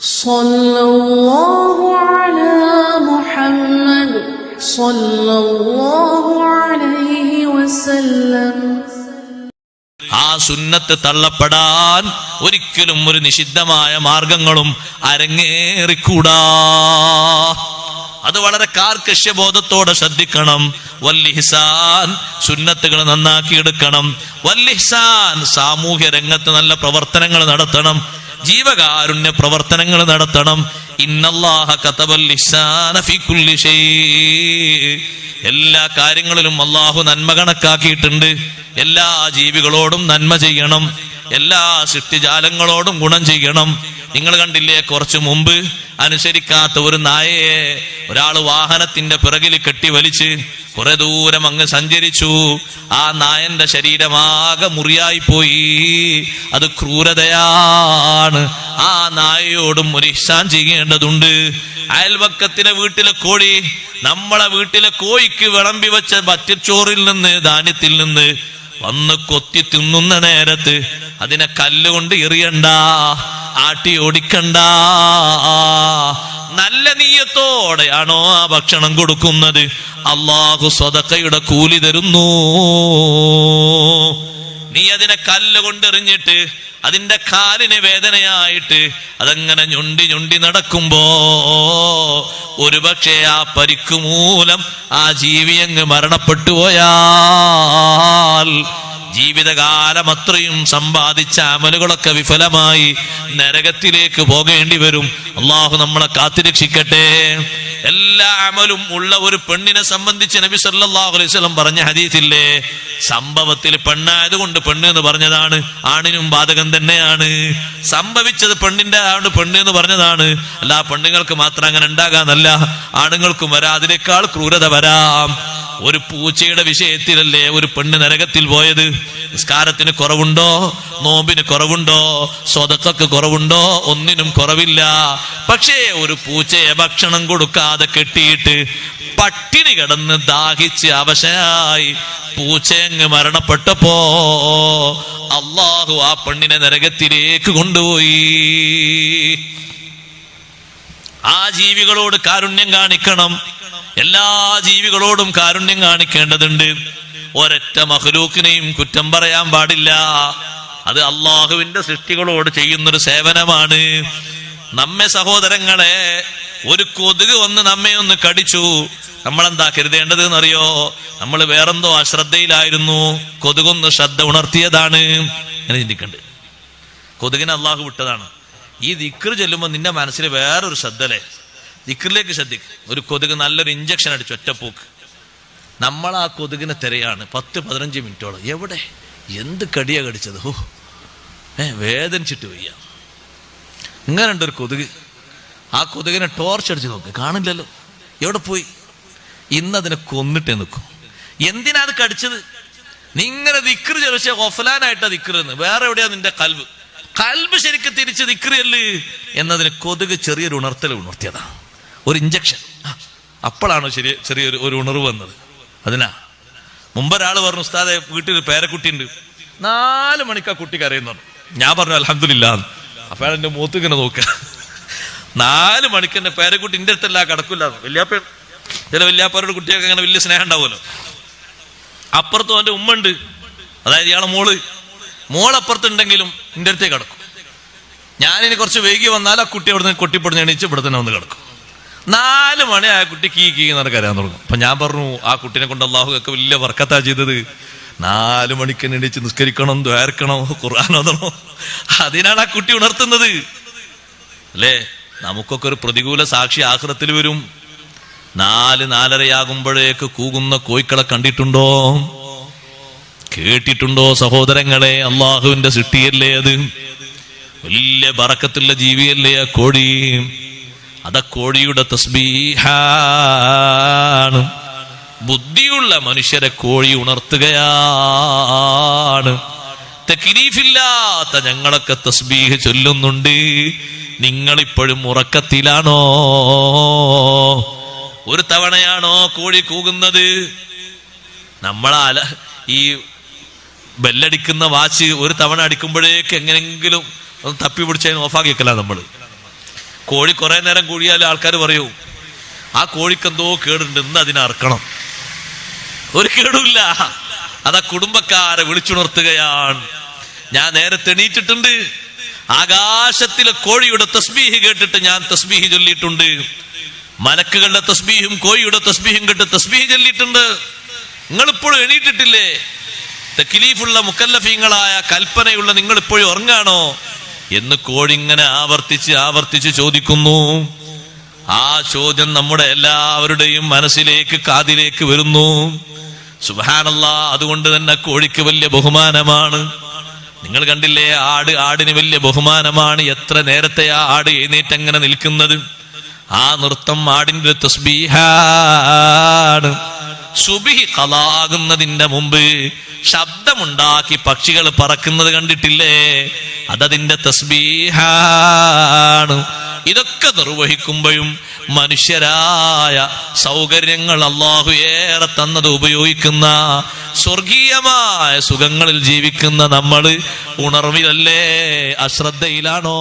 സല്ലല്ലാഹു അലാ മുഹമ്മദ് സല്ലല്ലാഹു അലൈഹി വസല്ലം. ആ സുന്നത്ത് തള്ളപ്പെടാൻ ഒരിക്കലും ഒരു നിഷിദ്ധമായ മാർഗങ്ങളും അരങ്ങേറിക്കൂടാ. അത് വളരെ കാർക്കശ്യബോധത്തോടെ ശ്രദ്ധിക്കണം. വല്ലിഹ്സാൻ, സുന്നത്തുകൾ നന്നാക്കിയെടുക്കണം. വല്ലിഹ്സാൻ, സാമൂഹ്യ രംഗത്ത് നല്ല പ്രവർത്തനങ്ങൾ നടത്തണം, ജീവകാരുണ്യ പ്രവർത്തനങ്ങൾ നടത്തണം. ഇന്നല്ലാഹ കതബൽ ഇഹ്സാന ഫീ കുല്ലി ഷൈ, എല്ലാ കാര്യങ്ങളിലും അല്ലാഹു നന്മ കണക്കാക്കിയിട്ടുണ്ട്. എല്ലാ ജീവികളോടും നന്മ ചെയ്യണം, എല്ലാ സൃഷ്ടിജാലങ്ങളോടും ഗുണം ചെയ്യണം. നിങ്ങൾ കണ്ടില്ലേ, കുറച്ചു മുമ്പ് അനുസരിക്കാത്ത ഒരു നായയെ ഒരാൾ വാഹനത്തിന്റെ പിറകിൽ കെട്ടി വലിച്ച് കുറെ ദൂരം അങ്ങ് സഞ്ചരിച്ചു. ആ നായന്റെ ശരീരമാകെ മുറിയായി പോയി. അത് ക്രൂരതയാണ്. ആ നായയോടും ഒരു ഇഹ്സാൻ ചെയ്യേണ്ടതുണ്ട്. അയൽവക്കത്തിലെ വീട്ടിലെ കോഴി നമ്മളെ വീട്ടിലെ കോഴിക്ക് വിളമ്പി വെച്ച ബറ്റച്ചോറിൽ നിന്ന്, ധാന്യത്തിൽ നിന്ന് വന്ന് കൊത്തി തിന്നുന്ന നേരത്ത് അതിനെ കല്ലുകൊണ്ട് എറിയണ്ട, ആട്ടി ഓടിക്കണ്ട. നല്ല നീയത്തോടെയാണോ ആ ഭക്ഷണം കൊടുക്കുന്നത്, അല്ലാഹു സ്വതക്കയുടെ കൂലി തരുന്നു. നീ അതിനെ കല്ലുകൊണ്ടെറിഞ്ഞിട്ട് അതിന്റെ കാലിന് വേദനയായിട്ട് അതങ്ങനെ ഞൊണ്ടി ഞൊണ്ടി നടക്കുമ്പോ ഒരുപക്ഷെ ആ പരിക്കു മൂലം ആ ജീവി അങ്ങ് മരണപ്പെട്ടു പോയാൽ ജീവിതകാലം അത്രയും സമ്പാദിച്ച അമലുകളൊക്കെ വിഫലമായി നരകത്തിലേക്ക് പോകേണ്ടി വരും. അള്ളാഹു നമ്മളെ കാത്തുരക്ഷിക്കട്ടെ. എല്ലാ അമലും ഉള്ള ഒരു പെണ്ണിനെ സംബന്ധിച്ച് നബി സല്ലല്ലാഹു അലൈഹി വസല്ലം പറഞ്ഞ ഹദീസില്ലേ, സംഭവത്തിൽ പെണ്ണായതുകൊണ്ട് പെണ്ണ് എന്ന് പറഞ്ഞതാണ്, ആണിനും ബാധകം തന്നെയാണ്. സംഭവിച്ചത് പെണ്ണിന്റെ ആണ്, പെണ്ണ് എന്ന് പറഞ്ഞതാണ്. അല്ല, പെണ്ണുങ്ങൾക്ക് മാത്രം അങ്ങനെ ഉണ്ടാകാന്നല്ല, ആണുങ്ങൾക്കും വരാം, അതിനേക്കാൾ ക്രൂരത വരാം. ഒരു പൂച്ചയുടെ വിഷയത്തിലല്ലേ ഒരു പെണ്ണ് നരകത്തിൽ പോയത്. നിസ്കാരത്തിന് കുറവുണ്ടോ, നോമ്പിന് കുറവുണ്ടോ, സ്വതക്കക്ക് കുറവുണ്ടോ? ഒന്നിനും കുറവില്ല. പക്ഷേ ഒരു പൂച്ചയെ ഭക്ഷണം കൊടുക്കാതെ കെട്ടിയിട്ട് പട്ടിണി കിടന്ന് ദാഹിച്ച് അവശയായി പൂച്ചയങ്ങ് മരണപ്പെട്ടപ്പോ അല്ലാഹു ആ പെണ്ണിനെ നരകത്തിലേക്ക് കൊണ്ടുപോയി. ആ ജീവികളോട് കാരുണ്യം കാണിക്കണം. എല്ലാ ജീവികളോടും കാരുണ്യം കാണിക്കേണ്ടതുണ്ട്. ഒരൊറ്റ മഖ്ലൂക്കിനെയും കുറ്റം പറയാൻ പാടില്ല. അത് അള്ളാഹുവിന്റെ സൃഷ്ടികളോട് ചെയ്യുന്നൊരു സേവനമാണ്. നമ്മെ സഹോദരങ്ങളെ, ഒരു കൊതുക് വന്ന് നമ്മെ ഒന്ന് കടിച്ചു, നമ്മളെന്താ കരുതേണ്ടത് എന്നറിയോ? നമ്മൾ വേറെന്തോ അശ്രദ്ധയിലായിരുന്നു, കൊതുകൊന്ന് ശ്രദ്ധ ഉണർത്തിയതാണ്. അങ്ങനെ ചിന്തിക്കണ്ട്. കൊതുകിനെ അള്ളാഹു വിട്ടതാണ്. ഈ ദിക്ർ ചൊല്ലുമ്പോൾ നിന്റെ മനസ്സിൽ വേറൊരു ശ്രദ്ധല്ലേ, ദിക്റിലേക്ക് ശ്രദ്ധിക്കും. ഒരു കൊതുക് നല്ലൊരു ഇഞ്ചക്ഷൻ അടിച്ചു, ഒറ്റപ്പോക്ക്. നമ്മൾ ആ കൊതുകിനെ തിരയാണ് 10-15 മിനിറ്റോളം. എവിടെ, എന്ത് കടിയാ കടിച്ചത്? വേദനിച്ചിട്ട് വയ്യ. ഇങ്ങനെ ഉണ്ട് ഒരു കൊതുക്. ആ കൊതുകിനെ ടോർച്ച് അടിച്ച് നോക്ക്, കാണില്ലല്ലോ, എവിടെ പോയി? ഇന്നതിനെ കൊന്നിട്ടേ നിൽക്കും. എന്തിനാ അത് കടിച്ചത്? നിങ്ങനെ ദിക്ർ ചോദിച്ച ഒഫലാനായിട്ടാ ദിക്റെന്ന്. വേറെ എവിടെയാ നിന്റെ കൽബ് ശരിക്കും തിരിച്ച് ദിക്റല്ലേ എന്നതിന് കൊതുക് ചെറിയൊരു ഉണർത്തിയതാണ്, ഒരു ഇഞ്ചക്ഷൻ. അപ്പോഴാണോ ചെറിയൊരു ഉണർവ് വന്നത്. അതിനാ മുമ്പൊരാൾ പറഞ്ഞു, ഉസ്താദെ വീട്ടിൽ പേരക്കുട്ടിയുണ്ട്, 4 മണിക്കാ കുട്ടി കരയുന്നു. ഞാൻ പറഞ്ഞു അൽഹംദുലില്ലാ. അപ്പൊ എന്റെ മുഖത്ത് ഇങ്ങനെ നോക്കുക, 4 മണിക്ക് എന്റെ പേരക്കുട്ടി എന്റെ അടുത്തല്ല കിടക്കില്ല. ചില വല്യാപ്പാരുടെ കുട്ടികൾക്ക് അങ്ങനെ വലിയ സ്നേഹം ഉണ്ടാവുമല്ലോ. അപ്പുറത്തും അവന്റെ ഉമ്മ ഉണ്ട്, അതായത് ഇയാളെ മോളപ്പുറത്തുണ്ടെങ്കിലും എന്റെ അടുത്തേ കിടക്കും. ഞാനിനി കുറച്ച് വൈകി വന്നാൽ ആ കുട്ടി അവിടെ നിന്ന് കൊട്ടിപ്പൊടിഞ്ഞ് എണീച്ച് ഇവിടെ തന്നെ വന്ന് കിടക്കും. 4 മണി ആ കുട്ടി കീ എന്നൊക്കെ കരയാൻ തുടങ്ങും. അപ്പൊ ഞാൻ പറഞ്ഞു, ആ കുട്ടിനെ കൊണ്ട് അല്ലാഹു ഒക്കെ വലിയ വർക്കത്താ ചെയ്തത്. 4 മണിക്ക് എണീച്ച് നിസ്കരിക്കണം, ദ്വാരക്കണം, ഖുർആൻ ഓതണം. അതിനാണ് ആ കുട്ടി ഉണർത്തുന്നത് അല്ലേ? നമുക്കൊക്കെ ഒരു പ്രതികൂല സാക്ഷി ആഖിറത്തിൽ വരും. 4-4:30 കൂകുന്ന കോഴിക്കളെ കണ്ടിട്ടുണ്ടോ, കേട്ടിട്ടുണ്ടോ സഹോദരങ്ങളെ? അള്ളാഹുവിന്റെ സൃഷ്ടിയല്ലേ അത്, വലിയ ബറക്കത്തുള്ള ജീവിയല്ലേ ആ കോഴി. അത കോഴിയുടെ തസ്ബീഹാണ്. ബുദ്ധിയുള്ള മനുഷ്യരെ കോഴി ഉണർത്തുകയാണ്. തക്ലീഫില്ലാത്ത ഞങ്ങളൊക്കെ തസ്ബീഹ് ചൊല്ലുന്നുണ്ട്. നിങ്ങളിപ്പോഴും ഉറക്കത്തിലാണോ? ഒരു തവണയാണോ കോഴി കൂകുന്നത്? ഈ ബെല്ലടിക്കുന്ന വാച്ച് ഒരു തവണ അടിക്കുമ്പോഴേക്ക് എങ്ങനെങ്കിലും ഒന്ന് തപ്പി പിടിച്ചതിന് ഓഫാക്കി വെക്കല നമ്മൾ. കോഴി കുറെ നേരം കൂടിയാൽ ആൾക്കാർ പറയൂ ആ കോഴിക്കെന്തോ കേടുണ്ട്, ഇന്ന് അതിനെ അറക്കണം. ഒരു കേടുമില്ല, അതാ കുടുംബക്കാരെ വിളിച്ചുണർത്തുകയാണ്. ഞാൻ നേരത്തെ എണീറ്റിട്ടുണ്ട്, ആകാശത്തിലെ കോഴിയുടെ തസ്ബീഹ് കേട്ടിട്ട് ഞാൻ തസ്ബീഹ് ചൊല്ലിയിട്ടുണ്ട്. മലക്കുകളുടെ തസ്ബീഹും കോഴിയുടെ തസ്ബീഹും കേട്ട് തസ്ബീഹ് ചൊല്ലിയിട്ടുണ്ട്. നിങ്ങളിപ്പോഴും എണീറ്റിട്ടില്ലേ? തക്ലീഫുള്ള മുക്കല്ലഫീങ്ങളായ കൽപ്പനയുള്ള നിങ്ങൾ ഇപ്പോഴും ഉറങ്ങാണോ എന്ന് കോഴി ഇങ്ങനെ ആവർത്തിച്ച് ചോദിക്കുന്നു. ആ ചോദ്യം നമ്മുടെ എല്ലാവരുടെയും മനസ്സിലേക്ക്, കാതിലേക്ക് വരുന്നു. സുബ്ഹാനല്ലാഹ്. അതുകൊണ്ട് തന്നെ കോഴിക്ക് വലിയ ബഹുമാനമാണ്. നിങ്ങൾ കണ്ടില്ലേ, ആടിന് വലിയ ബഹുമാനമാണ്. എത്ര നേരത്തെ ആ ആട് എഴുന്നേറ്റ് അങ്ങനെ നിൽക്കുന്നത്. ആ നൃത്തം ആടിന്റെ തസ്ബീഹാണ്. സുബ്ഹി ഖളാകുന്നതിന്റെ മുമ്പ് ശബ്ദമുണ്ടാക്കി പക്ഷികൾ പറക്കുന്നത് കണ്ടിട്ടില്ലേ? അതതിന്റെ തസ്ബീഹാണ്. ഇതൊക്കെ നിർവഹിക്കുമ്പോഴും മനുഷ്യരായ സൗകര്യങ്ങൾ അല്ലാഹു ഏറെ തന്നത് ഉപയോഗിക്കുന്ന സ്വർഗീയമായ സുഖങ്ങളിൽ ജീവിക്കുന്ന നമ്മൾ ഉണർവിലല്ലേ, അശ്രദ്ധയിലാണോ?